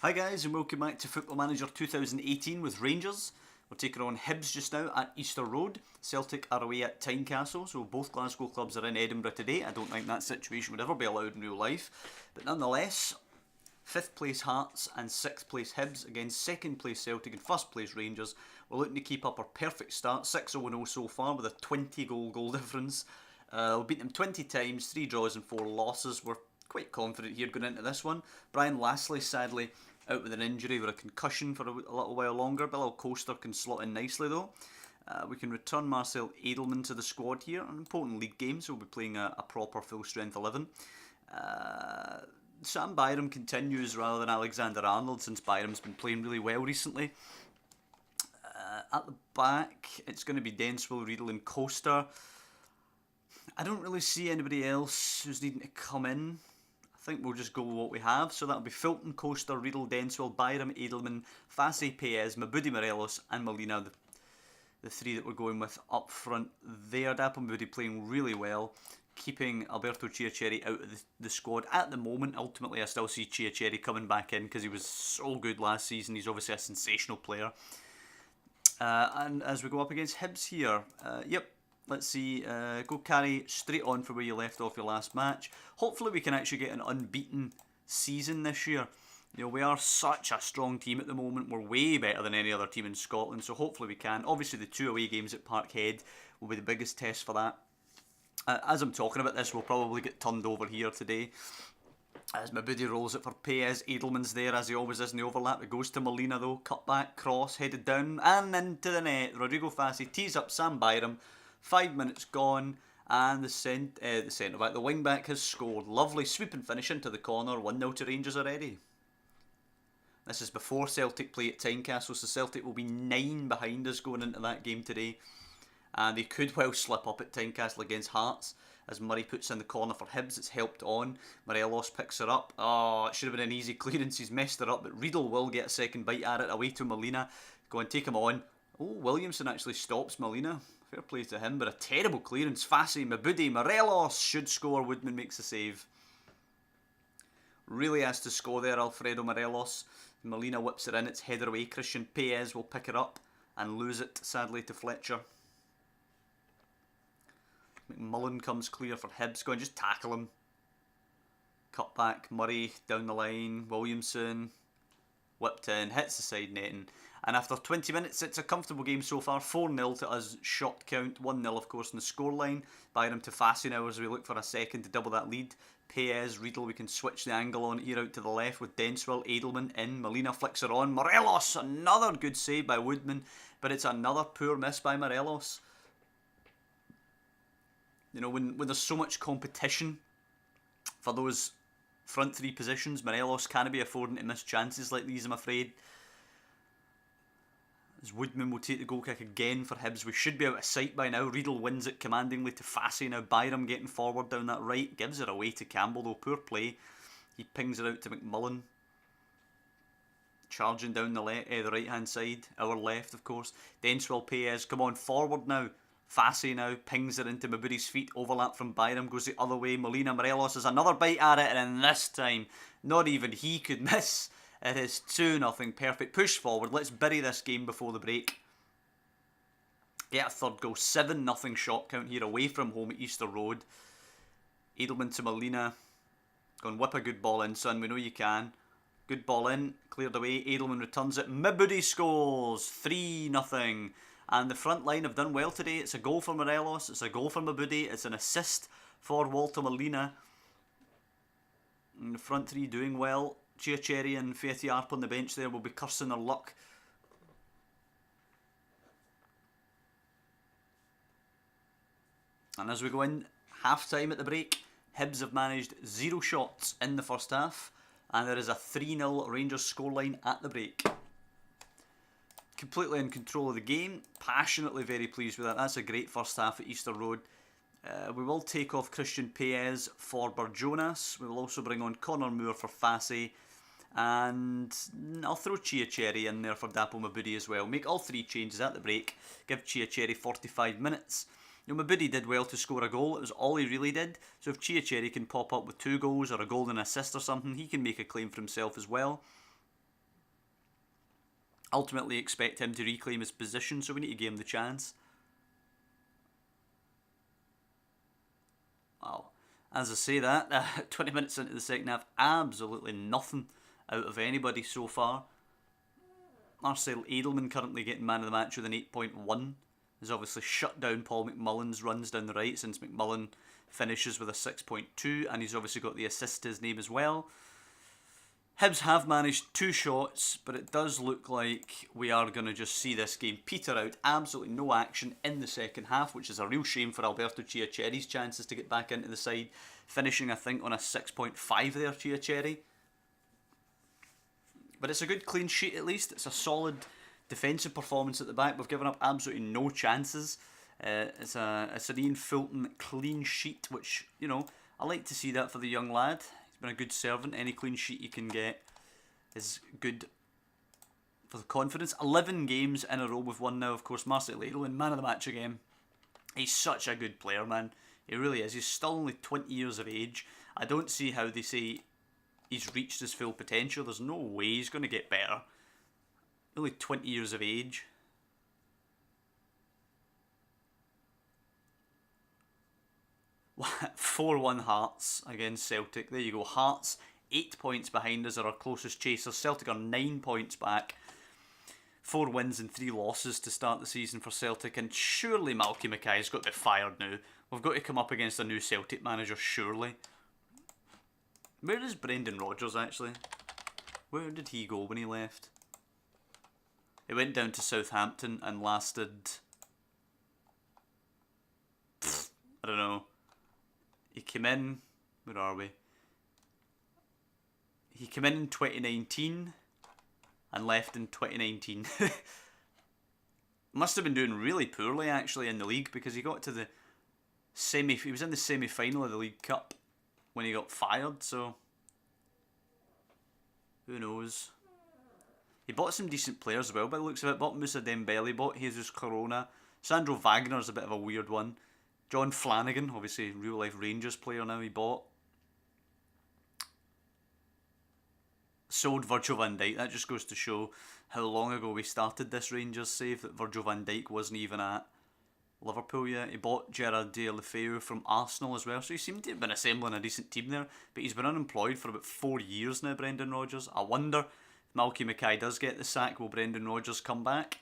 Hi guys and welcome back to Football Manager 2018 with Rangers. We're taking on Hibs just now at Easter Road. Celtic are away at Tynecastle, so both Glasgow clubs are in Edinburgh today. I don't think that situation would ever be allowed in real life. But nonetheless, 5th place Hearts and 6th place Hibs against 2nd place Celtic and 1st place Rangers. We're looking to keep up our perfect start, 6-0-0 so far with a 20 goal difference. We've beaten them 20 times, 3 draws and 4 losses. We're quite confident here going into this one. Brian Lassley sadly out with an injury with a concussion for a little while longer. Bilal Coaster can slot in nicely though. We can return Marcel Edelman to the squad here. An important league game, so we'll be playing a proper full strength 11. Sam Byram continues rather than Alexander Arnold, since Byram's been playing really well recently. At the back, it's going to be Denswell, Riedel and Coaster. I don't really see anybody else who's needing to come in. I think we'll just go with what we have. So that'll be Fulton, Coaster, Riedel, Denswell, Byram, Edelman, Fassi, Payez, Mabudi, Morelos and Molina. The three that we're going with up front there. Dapo Mabudi playing really well, keeping Alberto Chiacheri out of the squad at the moment. Ultimately, I still see Chiacheri coming back in because he was so good last season. He's obviously a sensational player. And as we go up against Hibs here, let's see, go carry straight on for where you left off your last match. Hopefully we can actually get an unbeaten season this year. You know, we are such a strong team at the moment. We're way better than any other team in Scotland, so hopefully we can. Obviously the 2 away games at Parkhead will be the biggest test for that. As I'm talking about this, we'll probably get turned over here today. As Mabudi rolls it for Payez, Edelman's there as he always is in the overlap. It goes to Molina though, cut back, cross, headed down and into the net. Rodrigo Fassi tees up Sam Byram. 5 minutes gone, and the centre back, the wing back has scored. Lovely sweeping finish into the corner. 1-0 to Rangers already. This is before Celtic play at Tynecastle, so Celtic will be 9 behind us going into that game today. And they could well slip up at Tynecastle against Hearts. As Murray puts in the corner for Hibs, it's helped on. Morelos picks her up. Oh, it should have been an easy clearance. He's messed her up, but Riedel will get a second bite at it. Away to Molina. Go and take him on. Oh, Williamson actually stops Molina. Fair play to him, but a terrible clearance. Fassi, Mabudi, Morelos should score. Woodman makes a save. Really has to score there, Alfredo Morelos. Molina whips it in, it's header away. Christian Payez will pick it up and lose it, sadly, to Fletcher. McMullen comes clear for Hibs. Go and just tackle him. Cut back, Murray down the line. Williamson whipped in, hits the side netting. And after 20 minutes, it's a comfortable game so far. 4-0 to us, shot count. 1-0, of course, in the scoreline. Byram to Fassi now as we look for a second to double that lead. Payez, Riedel, we can switch the angle on here out to the left with Denswell, Edelman in. Molina flicks her on. Morelos, another good save by Woodman, but it's another poor miss by Morelos. You know, when there's so much competition for those front three positions, Morelos can't be affording to miss chances like these, I'm afraid. As Woodman will take the goal kick again for Hibs. We should be out of sight by now. Riedel wins it commandingly to Fassi. Now Byram getting forward down that right. Gives it away to Campbell though. Poor play. He pings it out to McMullen. Charging down the right hand side. Our left, of course. Denswell, Payez. Come on, forward now. Fassi now pings it into Mabudi's feet. Overlap from Byram. Goes the other way. Molina, Morelos has another bite at it. And this time, not even he could miss. It is 2-0, perfect. Push forward, let's bury this game before the break. Get a third goal, 7-0 shot count here away from home at Easter Road. Edelman to Molina. Go and whip a good ball in, son, we know you can. Good ball in, cleared away, Edelman returns it. Mabudi scores, 3-0. And the front line have done well today. It's a goal for Morelos, it's a goal for Mabudi, it's an assist for Walter Molina. And the front three doing well. Chiacheri and Fetiarp on the bench there will be cursing their luck. And as we go in, half time at the break, Hibs have managed 0 shots in the first half, and there is a 3-0 Rangers scoreline at the break. Completely in control of the game, passionately very pleased with that. That's a great first half at Easter Road. We will take off Christian Payez for Barjonas. We will also bring on Connor Moore for Fassi. And I'll throw Chiacheri in there for Dapo Mabudi as well. Make all 3 changes at the break. Give Chiacheri 45 minutes. You know, Mabudi did well to score a goal. It was all he really did. So if Chiacheri can pop up with 2 goals or a goal and assist or something, he can make a claim for himself as well. ultimately expect him to reclaim his position, so we need to give him the chance. Wow. As I say that, 20 minutes into the second half, absolutely nothing out of anybody so far. Marcel Edelman currently getting man of the match with an 8.1. Has obviously shut down Paul McMullen's runs down the right since McMullen finishes with a 6.2, and he's obviously got the assist to his name as well. Hibs have managed 2 shots, but it does look like we are going to just see this game peter out. Absolutely no action in the second half, which is a real shame for Alberto Chiacheri's chances to get back into the side. Finishing, I think, on a 6.5 there, Chiacheri. But it's a good clean sheet at least. It's a solid defensive performance at the back. We've given up absolutely no chances. It's an Ian Fulton clean sheet, which, you know, I like to see that for the young lad. He's been a good servant. Any clean sheet you can get is good for the confidence. 11 games in a row we've won now, of course. Marcel Edelman, man of the match again. He's such a good player, man. He really is. He's still only 20 years of age. I don't see how they say he's reached his full potential. There's no way he's going to get better. Only 20 years of age. What? 4-1 Hearts against Celtic. There you go. Hearts 8 points behind us are our closest chasers. Celtic are 9 points back. 4 wins and 3 losses to start the season for Celtic, and surely Malky Mackay's got to be fired now. We've got to come up against a new Celtic manager, surely. Where is Brendan Rodgers actually? Where did he go when he left? He went down to Southampton and lasted... I don't know. He came in... Where are we? He came in 2019 and left in 2019. Must have been doing really poorly actually in the league, because he got to the he was in the semi-final of the League Cup when he got fired, so who knows. He bought some decent players as well by the looks of it. Bought Moussa Dembele, bought Jesus Corona. Sandro Wagner's a bit of a weird one. John Flanagan, obviously real life Rangers player now, he bought. Sold Virgil van Dijk. That just goes to show how long ago we started this Rangers save, that Virgil van Dijk wasn't even at Liverpool yet. He bought Gerard Deulofeu from Arsenal as well, so he seemed to have been assembling a decent team there, but he's been unemployed for about 4 years now, Brendan Rodgers. I wonder if Malky Mackay does get the sack, will Brendan Rodgers come back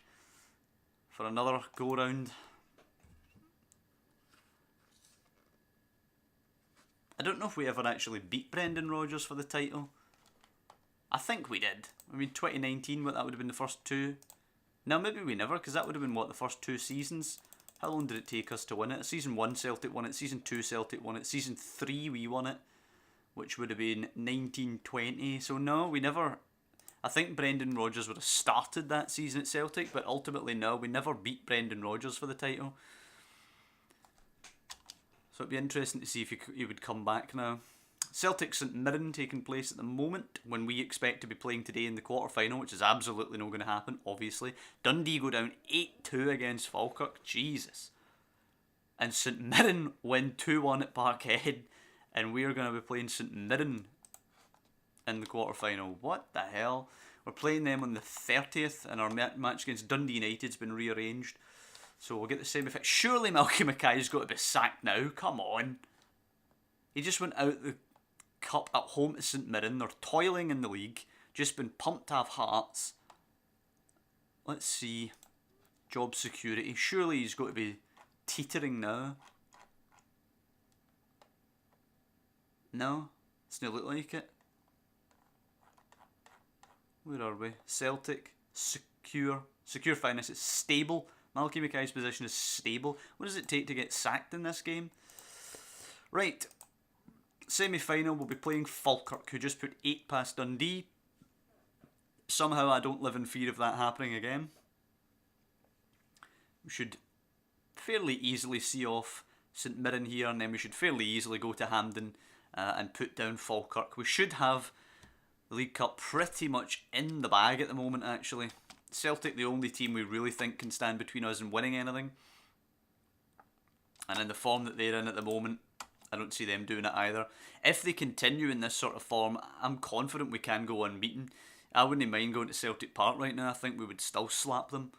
for another go round? I don't know if we ever actually beat Brendan Rodgers for the title. I think we did. I mean, 2019, that would have been the first 2. No, maybe we never, because that would have been, what, the first 2 seasons? How long did it take us to win it? Season 1 Celtic won it, Season 2 Celtic won it, Season 3 we won it, which would have been 1920. So no, we never... I think Brendan Rodgers would have started that season at Celtic, but ultimately no, we never beat Brendan Rodgers for the title. So it'd be interesting to see if he would come back now. Celtic St Mirren taking place at the moment, when we expect to be playing today in the quarter-final, which is absolutely not going to happen, obviously. Dundee go down 8-2 against Falkirk. Jesus. And St Mirren win 2-1 at Parkhead, and we're going to be playing St Mirren in the quarter-final. What the hell? We're playing them on the 30th, and our match against Dundee United's been rearranged. So we'll get the same effect. Surely Malky Mackay's got to be sacked now. Come on. He just went out the cup at home to St Mirren. They're toiling in the league. Just been pumped to have Hearts. Let's see. Job security. Surely he's got to be teetering now. No? Doesn't look like it. Where are we? Celtic. Secure. Secure finances. Stable. Malky Mackay's position is stable. What does it take to get sacked in this game? Right. Semi-final, we'll be playing Falkirk, who just put 8 past Dundee. Somehow I don't live in fear of that happening again. We should fairly easily see off St Mirren here, and then we should fairly easily go to Hampden and put down Falkirk. We should have the League Cup pretty much in the bag at the moment, actually. Celtic, the only team we really think can stand between us and winning anything. And in the form that they're in at the moment, I don't see them doing it either. If they continue in this sort of form, I'm confident we can go unbeaten. I wouldn't mind going to Celtic Park right now. I think we would still slap them.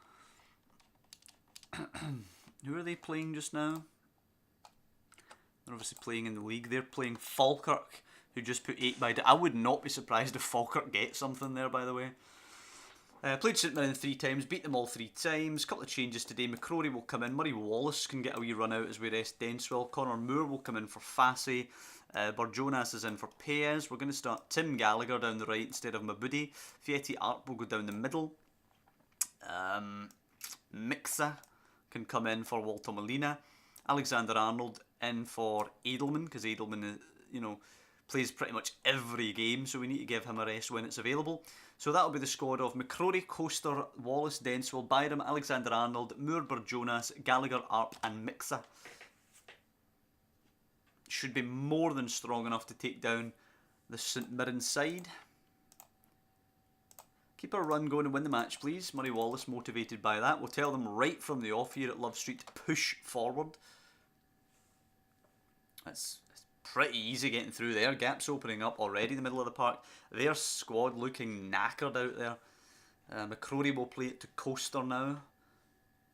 Who are they playing just now? They're obviously playing in the league. They're playing Falkirk, who just put 8 by... I would not be surprised if Falkirk get something there, by the way. Played St Mirren 3 times, beat them all 3 times. Couple of changes today. McCrory will come in. Murray Wallace can get a wee run out as we rest Denswell. Connor Moore will come in for Fassi. Barjonas is in for Payes. We're going to start Tim Gallagher down the right instead of Mabudi. Fieti Arp will go down the middle. Mixa can come in for Walter Molina. Alexander Arnold in for Edelman, because Edelman, plays pretty much every game, so we need to give him a rest when it's available. So that'll be the squad of McCrory, Coaster, Wallace, Denswell, Byram, Alexander Arnold, Moore, Barjonas, Gallagher, Arp and Mixa. Should be more than strong enough to take down the St Mirren side. Keep our run going and win the match, please. Murray Wallace motivated by that. We'll tell them right from the off here at Love Street to push forward. It's pretty easy getting through there. Gaps opening up already in the middle of the park. Their squad looking knackered out there. McCrory will play it to Coaster now.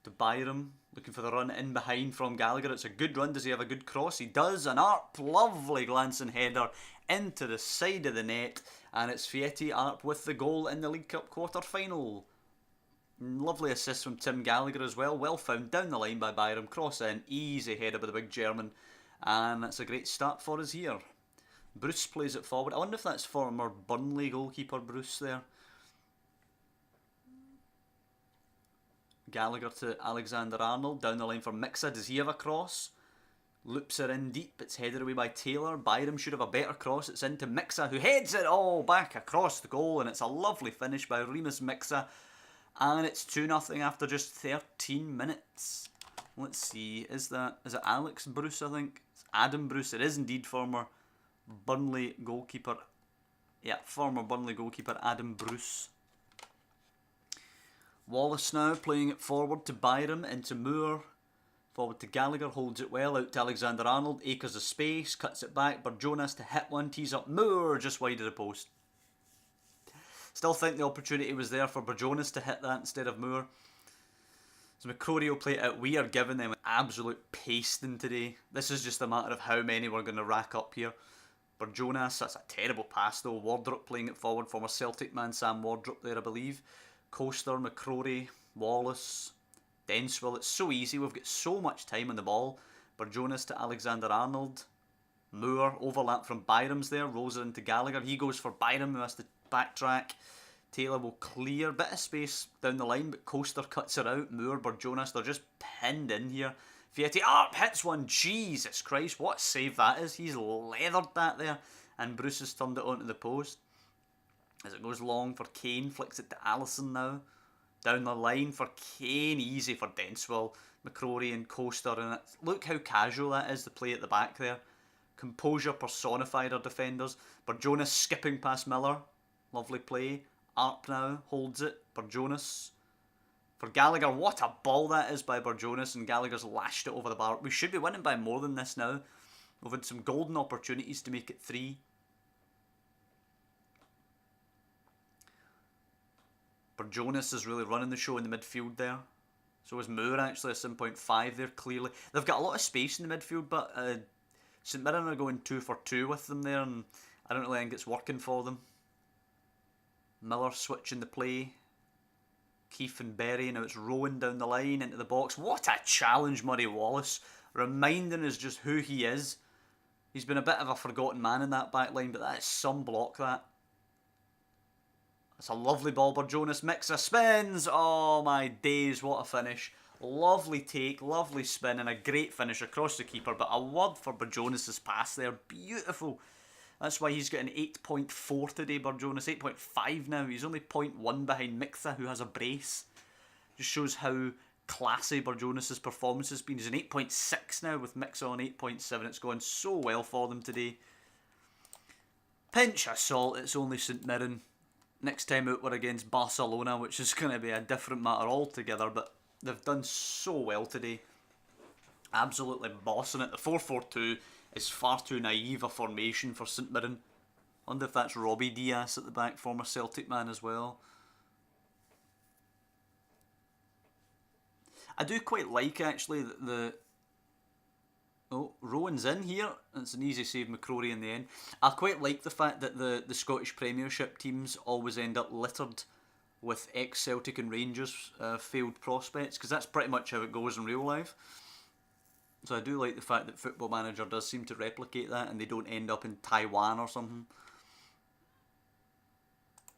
To Byram. Looking for the run in behind from Gallagher. It's a good run. Does he have a good cross? He does. An Arp. Lovely glancing header into the side of the net. And it's Fieti Arp with the goal in the League Cup quarter-final. Lovely assist from Tim Gallagher as well. Well found down the line by Byram. Cross in. Easy header by the big German. And that's a great start for us here. Bruce plays it forward. I wonder if that's former Burnley goalkeeper Bruce there. Gallagher to Alexander Arnold. Down the line for Mixa. Does he have a cross? Loops her in deep. It's headed away by Taylor. Byram should have a better cross. It's into Mixa, who heads it all back across the goal. And it's a lovely finish by Remus Mixa. And it's 2-0 after just 13 minutes. Let's see. Is it Alex Bruce, I think? It's Adam Bruce. It is indeed former Burnley goalkeeper. Yeah, former Burnley goalkeeper Adam Bruce. Wallace now playing it forward to Byram, into Moore. Forward to Gallagher, holds it well, out to Alexander Arnold. Acres of space, cuts it back. Barjonas to hit one, tees up Moore just wide of the post. Still think the opportunity was there for Barjonas to hit that instead of Moore. So McCrory will play it out. We are giving them an absolute pasting today. This is just a matter of how many we're going to rack up here. Barjonas, that's a terrible pass though. Wardrop playing it forward, former Celtic man Sam Wardrop there I believe. Coaster, McCrory, Wallace, Denswell. It's so easy. We've got so much time on the ball. Barjonas to Alexander Arnold. Moore, overlap from Byram's there. Rolls it into Gallagher. He goes for Byram, who has to backtrack. Taylor will clear. Bit of space down the line, but Coaster cuts her out. Moore, Barjonas, they're just pinned in here. Fieti Arp hits one. Jesus Christ, what a save that is. He's leathered that there. And Bruce has turned it onto the post. As it goes long for Kane, flicks it to Allison now. Down the line for Kane, easy for Denswell, McCrory and Coaster. And look how casual that is, the play at the back there. Composure personified our defenders. Barjonas skipping past Miller. Lovely play. Arp now holds it. Barjonas. For Gallagher, what a ball that is by Barjonas, and Gallagher's lashed it over the bar. We should be winning by more than this now. We've had some golden opportunities to make it 3. Barjonas is really running the show in the midfield there. So is Moore actually at 7.5 there, clearly. They've got a lot of space in the midfield, but St Mirren are going 2 for 2 with them there, and I don't really think it's working for them. Miller switching the play. Keefe and Berry, now it's Rowan down the line into the box. What a challenge, Murray Wallace. Reminding us just who he is. He's been a bit of a forgotten man in that back line, but that is some block, that. That's a lovely ball. Barjonas Mixa spins. Oh my days, what a finish. Lovely take, lovely spin, and a great finish across the keeper. But a word for Barjonas' pass there. Beautiful. That's why he's got an 8.4 today, Barjonas. 8.5 now. He's only 0.1 behind Mixa, who has a brace. Just shows how classy Barjonas' performance has been. He's an 8.6 now with Mixa on 8.7. It's going so well for them today. Pinch of salt, it's only St Mirren. Next time out we're against Barcelona, which is going to be a different matter altogether, but they've done so well today. Absolutely bossing it. The 4-4-2 is far too naive a formation for St Mirren. wonder if that's Robbie Diaz at the back, former Celtic man as well. I do quite like, actually, that oh, Rowan's in here. It's an easy save, McCrory in the end. I quite like the fact that the Scottish Premiership teams always end up littered with ex-Celtic and Rangers failed prospects, because that's pretty much how it goes in real life. So I do like the fact that Football Manager does seem to replicate that, and they don't end up in Taiwan or something.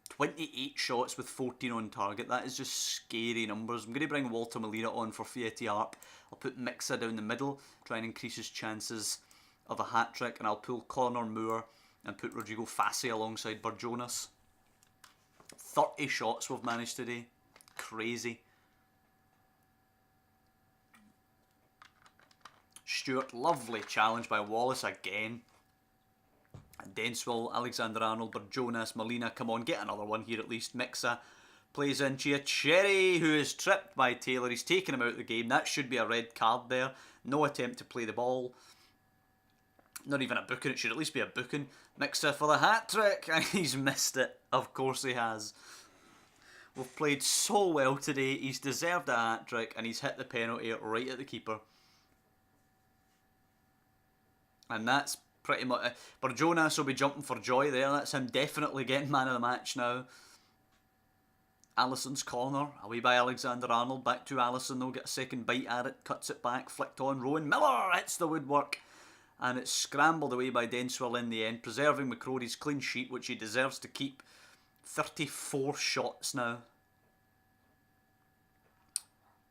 28 shots with 14 on target. That is just scary numbers. I'm going to bring Walter Molina on for Fiat Arp. I'll put Mixa down the middle, try and increase his chances of a hat-trick, and I'll pull Connor Moore and put Rodrigo Fassi alongside Burjonas. 30 shots we've managed today. Crazy. Stewart, lovely challenge by Wallace again. Denswell, Alexander-Arnold, Burjonas, Molina, come on, get another one here at least. Mixa plays in Chiacherry, who is tripped by Taylor. He's taken him out of the game. That should be a red card there. No attempt to play the ball. Not even a booking, it should at least be a booking. Mixa for the hat-trick, and he's missed it. Of course he has. We've played so well today. He's deserved a hat-trick, and he's hit the penalty right at the keeper. And that's pretty much... Burjonas will be jumping for joy there. That's him definitely getting man of the match now. Allison's corner, away by Alexander-Arnold. Back to Allison, they'll get a second bite at it. Cuts it back, flicked on. Rowan Miller hits the woodwork. And it's scrambled away by Denswell in the end, preserving McCrory's clean sheet, which he deserves to keep. 34 shots now.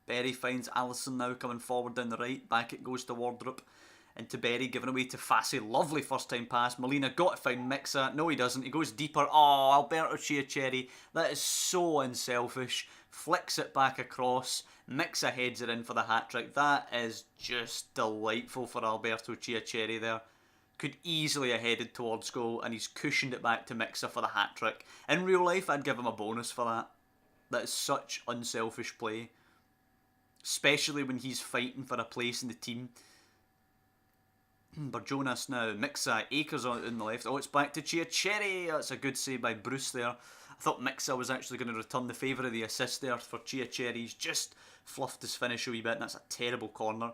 Berry finds Allison now coming forward down the right. Back it goes to Wardrop. Into Berry, given away to Fassi. Lovely first time pass. Molina got to find Mixa. No, he doesn't. He goes deeper. Oh, Alberto Chiacherry. That is so unselfish. Flicks it back across. Mixa heads it in for the hat-trick. That is just delightful for Alberto Chiacherry there. Could easily have headed towards goal, and he's cushioned it back to Mixa for the hat-trick. In real life, I'd give him a bonus for that. That is such unselfish play. Especially when he's fighting for a place in the team. Burjonas now, Mixa, Akers on in the left. Oh, it's back to Chiacherry. That's a good save by Bruce there. I thought Mixa was actually going to return the favour of the assist there for Chiacherry. He's just fluffed his finish a wee bit, and that's a terrible corner.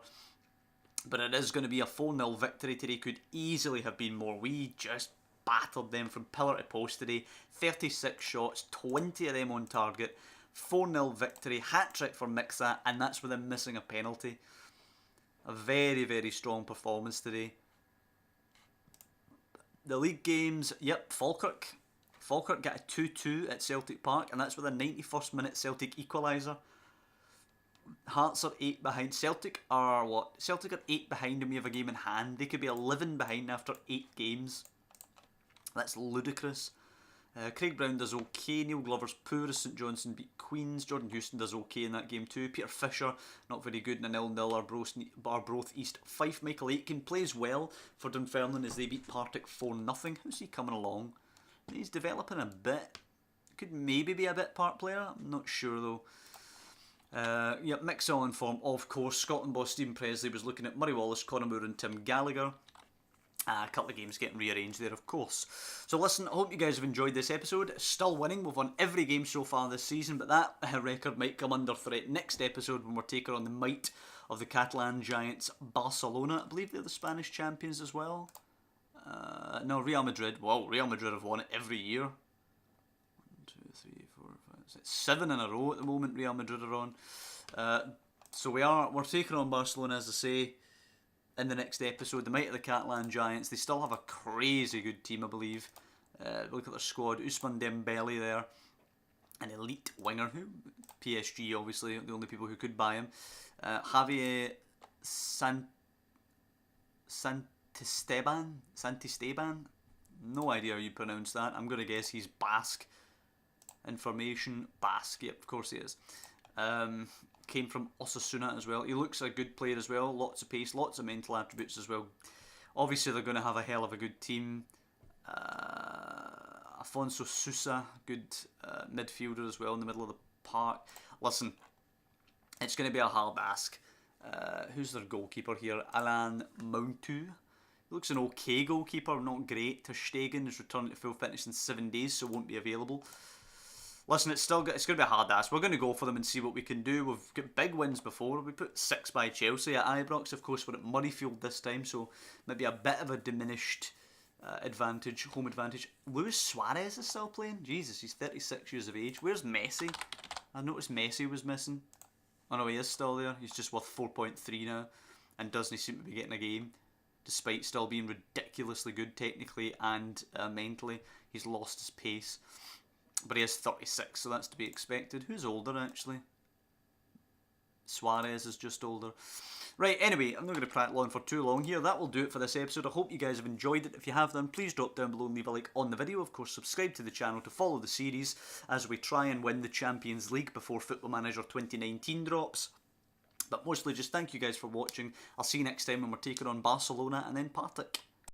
But it is going to be a 4-0 victory today. Could easily have been more. We just battered them from pillar to post today. 36 shots, 20 of them on target. 4-0 victory, hat-trick for Mixa, and that's with him missing a penalty. A very, very strong performance today. The league games, yep, Falkirk. Falkirk got a 2-2 at Celtic Park, and that's with a 91st minute Celtic equaliser. Hearts are 8 behind. Celtic are what? Celtic are 8 behind and we have a game in hand. They could be 11 behind after 8 games. That's ludicrous. Craig Brown does okay. Neil Glover's poor as St Johnstone beat Queens. Jordan Houston does okay in that game too. Peter Fisher, not very good in a 0-0. Arbroath East Fife. Michael Aitken plays well for Dunfermline as they beat Partick 4-0. How's he coming along? He's developing a bit. Could maybe be a bit part player. I'm not sure though. Yeah, Mixa on form, of course. Scotland boss Stephen Presley was looking at Murray Wallace, Conor Moore and Tim Gallagher. A couple of games getting rearranged there, of course. So listen, I hope you guys have enjoyed this episode. Still winning. We've won every game so far this season, but that record might come under threat next episode when we're taking on the might of the Catalan giants Barcelona. I believe they're the Spanish champions as well. No, Real Madrid. Well, Real Madrid have won it every year. 1, 2, 3, 4, 5, 6, 7 in a row at the moment Real Madrid are on. So we're taking on Barcelona, as I say, in the next episode. The might of the Catalan giants. They still have a crazy good team, I believe. Look at their squad. Ousmane Dembele there, an elite winger who PSG obviously the only people who could buy him. Javier Santisteban. No idea how you pronounce that. I'm gonna guess he's Basque. Information Basque. Yep, of course he is. Came from Osasuna as well. He looks a good player as well. Lots of pace, lots of mental attributes as well. Obviously they're going to have a hell of a good team. Afonso Sousa, good midfielder as well in the middle of the park. Listen, it's going to be a hard ask. Who's their goalkeeper here? Alain Mountou. Looks an okay goalkeeper, not great. Ter Stegen is returning to full fitness in 7 days, so won't be available. Listen, it's going to be a hard ask. We're going to go for them and see what we can do. We've got big wins before. We put 6 by Chelsea at Ibrox. Of course, we're at Murrayfield this time, so maybe a bit of a diminished advantage, home advantage. Luis Suarez is still playing? Jesus, he's 36 years of age. Where's Messi? I noticed Messi was missing. Oh no, he is still there. He's just worth 4.3 now and doesn't seem to be getting a game. Despite still being ridiculously good technically and mentally. He's lost his pace. But he is 36, so that's to be expected. Who's older, actually? Suarez is just older. Right, anyway, I'm not going to prattle on for too long here. That will do it for this episode. I hope you guys have enjoyed it. If you have, then please drop down below and leave a like on the video. Of course, subscribe to the channel to follow the series as we try and win the Champions League before Football Manager 2019 drops. But mostly just thank you guys for watching. I'll see you next time when we're taking on Barcelona and then Partick.